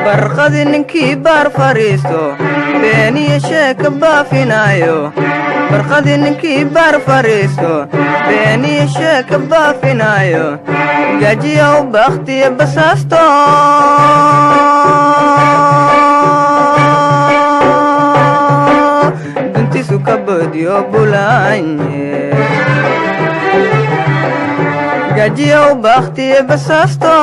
barqadi ninkii baar fariisto beeniyo sheeka baafinayo barqadi ninkii baar fariisto beeniyo sheeka baafinayo gajiya u bakhtiya basaasto duntiisu ka boodiyo bulaanye gajiya u bakhtiya basaasto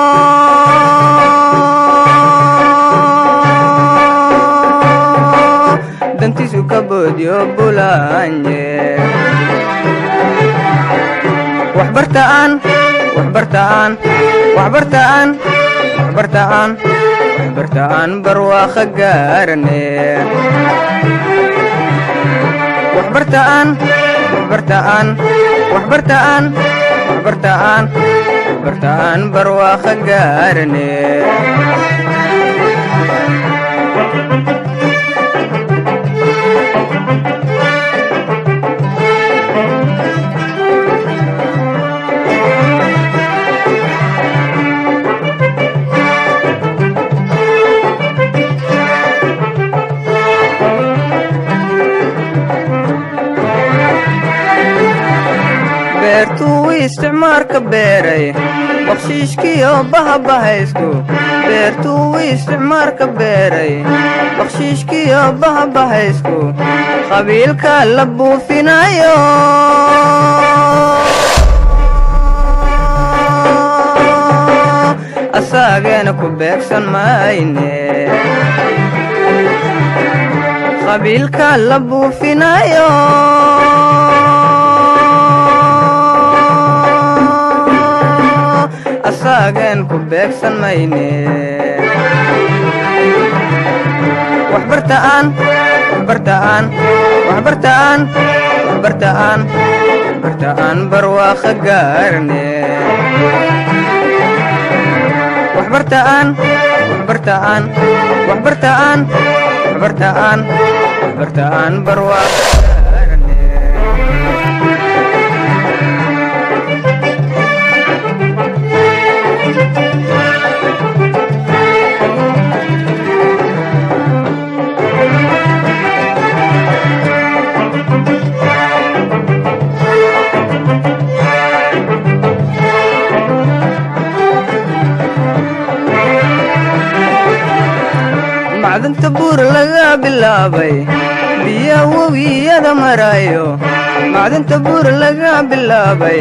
dantiisu ka boodiyo bulaanye waxbartaan barwaaqa gaarane waxbartaan barwaaqa gaarane beertuu isticmaarka beeray bakshiishkiyo bahabahaysku beertuu isticmaarka beeray bakshiishkiyo bahabahaysku qabiilka la buufinayo asaageena ku beegsan mayne qabiilka la buufinayo asaagen ku beegsan mayne waxbartaan barwaaqa gaarne waxbartaan barwaaqa gaarne macdanta buur laga bilaabay biya webiyada marayo macdanta buur laga bilaabay